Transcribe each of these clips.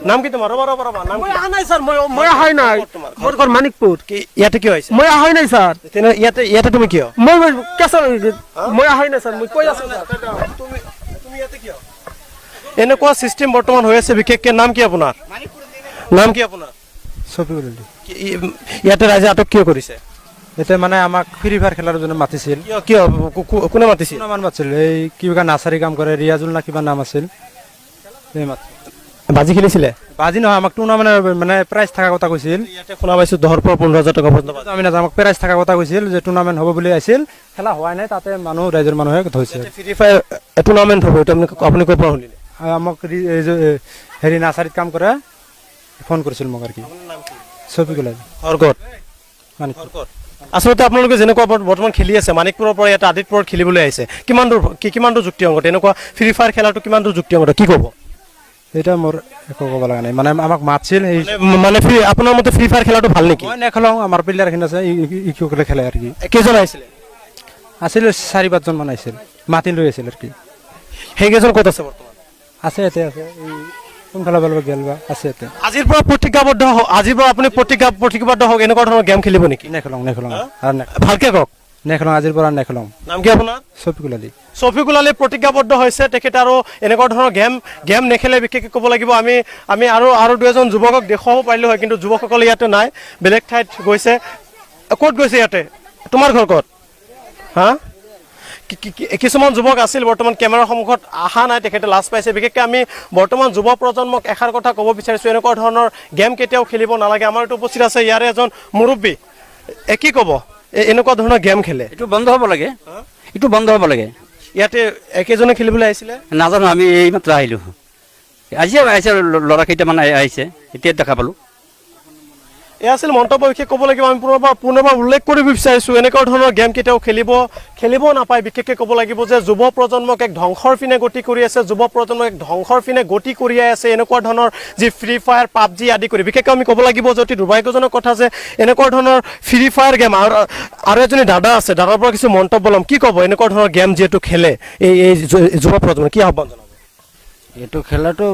নাম কি তোমাৰ? ৰবা ৰবা ৰবা, নাম মই আহা নাই স্যাৰ, মই আহাই নাই। মোৰ ঘৰ মানিকপুৰ। কি? ইয়াতে কি হৈছে? মই আহাই নাই স্যার। তেনে ইয়াতে তুমি কিয়? মই কেঁচা মই আহাই নাই স্যার, মই কৈ আছো স্যার। তুমি ইয়াতে কিয়? এনেকুৱা চিষ্টেম বৰ্তমান হৈ আছে বিশেষকৈ। নাম কি আপোনাৰ? নাম কি আপোনাৰ? ছফিকুল আলী। ইয়াতে ৰাইজে আটক কিয় কৰিছে? এতিয়া মানে আমাক ফ্ৰী ফায়াৰ খেলাৰ জন্য মাতিছিল। কিয় কিয় কোনে মাতিছিল? নাম মাতিছিল, এই কিবা নাৰ্চাৰী কাম কৰে ৰিয়াজুল না কিবা নাম আছিল। এই বাজি খেলিছিলে? বাজি নহয়, আমাক টুৰ্ণামেণ্ট মানে প্ৰাইজ থকা কথা কৈছিল। ইয়াতে শুনা পাইছোঁ 10,000 পৰা 15,000 টকা পৰ্যন্ত। আমি নাজানো, আমাক প্ৰাইজ থকা কথা কৈছিল যে টুৰ্ণামেণ্ট হ'ব বুলি আহিছিল। খেলা হোৱাই নাই, তাতে মানুহ ৰাইজৰ মানুহে থৈছে। ফ্ৰী ফায়াৰ টুৰ্ণামেণ্ট হ'ব, এইটো আপুনি ক'ৰ পৰা শুনিলে? আমাক হেৰি নাৰ্চাৰীত কাম কৰে ফোন কৰিছিল মোক আৰু কি। ছফিকুল আলী। ঘৰ ক'ত? মানিকপুৰ। আচলতে আপোনালোকে যেনেকুৱা বৰ্তমান খেলি আছে, মানিকপুৰৰ পৰা ইয়াতে আদিতপুৰত খেলিবলৈ আহিছে, কিমান দূৰ যুক্তিসংগত? এনেকুৱা ফ্ৰী ফায়াৰ খেলাটো কিমান দূৰ যুক্তিসংগত, কি ক'ব? এটা মোৰ একো ক'ব লগা নাই, মানে আমাক মাতছিল। মানে আপোনাৰ মতে ফ্ৰী ফায়াৰ খেলাটো ভাল নেকি? মই নেখেলাওঁ, আমাৰ প্লেয়াৰখিনি আছে ইকলে খেলে আৰু কি। কেইজন আহিছিলে? আছিল 4-5জন মান আহিছিল, মাতি লৈ আছিল আৰু কি। সেইকেইজন ক'ত আছে বৰ্তমান? আছে ইয়াতে আছে, কোনফালে বেলবা গেলবা আছে ইয়াতে। আজিৰ পৰা প্ৰতিজ্ঞাবদ্ধ হওক, আজিৰ পৰা আপুনি প্ৰতিজ্ঞাবদ্ধ হওক, এনেকুৱা ধৰণৰ গেম খেলিব নেকি? নেখেলাওঁ ভালকে কওক। নেখেলাওঁ, আজিৰ পৰা নেখেলাওঁ। নাম কি আপোনাৰ? ছফিকুল আলী। ছফিকুল আলী প্ৰতিজ্ঞাবদ্ধ হৈছে তেখেত, আৰু এনেকুৱা ধৰণৰ গেম নেখেলে। বিশেষকৈ ক'ব লাগিব, আমি আৰু 2এজন যুৱকক দেখুৱাব পাৰিলোঁ হয়, কিন্তু যুৱকসকলে ইয়াতে নাই, বেলেগ ঠাইত গৈছে। ক'ত গৈছে? ইয়াতে তোমাৰ ঘৰ ক'ত? হা? কিছুমান যুৱক আছিল বৰ্তমান কেমেৰাৰ সন্মুখত অহা নাই, তেখেতে লাজ পাইছে। বিশেষকৈ আমি বৰ্তমান যুৱ প্ৰজন্মক এষাৰ কথা ক'ব বিচাৰিছোঁ, এনেকুৱা ধৰণৰ গেম কেতিয়াও খেলিব নালাগে। আমাৰ এইটো উপস্থিত আছে ইয়াৰে এজন মুৰব্বী, কি ক'ব? এনেকুৱা ধৰণৰ গেম খেলে, এইটো বন্ধ হ'ব লাগে, এইটো বন্ধ হ'ব লাগে। ইয়াতে একেজনে খেলিবলৈ আহিছিলে? নাজানো, আমি এইমাত্ৰ আহিলোঁ, আজি আহিছে ল'ৰা কেইটামান আহিছে, এতিয়া দেখা পালোঁ। এয়া আছিল মন্তব্য। বিশেষ ক'ব লাগিব, আমি পুনৰবাৰ উল্লেখ কৰিব বিচাৰিছোঁ, এনেকুৱা ধৰণৰ গেম কেতিয়াও খেলিব নাপায়। বিশেষকৈ ক'ব লাগিব যে যুৱ প্ৰজন্মক এক ধ্বংসৰ পিনে গতি কৰি আছে, যুৱ প্ৰজন্মক এক ধ্বংসৰ পিনে গতি কৰিয়াই আছে এনেকুৱা ধৰণৰ যি ফ্ৰী ফায়াৰ, পাবজি আদি কৰি। বিশেষকৈ আমি ক'ব লাগিব যে অতি দুৰ্ভাগ্যজনক কথা যে এনেকুৱা ধৰণৰ ফ্ৰী ফায়াৰ গেম। আৰু এজনী দাদা আছে, দাদাৰ পৰা কিছু মন্তব্য ল'ম। কি ক'ব এনেকুৱা ধৰণৰ গেম যিহেতু খেলে এই যুৱ প্ৰজন্ম, কি আহ্বান জনাব? এইটো খেলাটো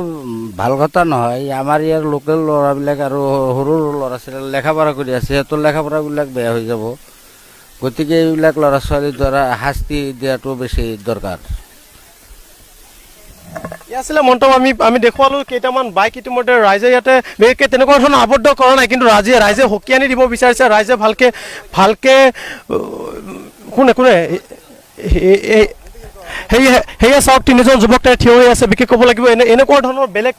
ভাল কথা নহয়। আমাৰ ইয়াৰ লোকেল ল'ৰাবিলাক আৰু সৰু ল'ৰা ছোৱালী লেখাপঢ়া কৰি আছে, সিহঁতৰ লেখাপঢ়াবিলাক বেয়া হৈ যাব। গতিকে এইবিলাক ল'ৰা ছোৱালীৰ দ্বাৰা শাস্তি দিয়াটো বেছি দৰকাৰ। এয়া আছিলে মন্তব্য। আমি দেখুৱালোঁ কেইটামান বাইক, ইতিমধ্যে ৰাইজে ইয়াতে বিশেষকৈ তেনেকুৱা ধৰণৰ আবদ্ধ কৰা নাই, কিন্তু ৰাইজে সকীয়ানি দিব বিচাৰিছে। ৰাইজে ভালকে কোনে সেয়ে চাওক, 3জন যুৱক থিয় হৈ আছে। বিশেষ ক'ব লাগিব এনেকুৱা ধৰণৰ বেলেগ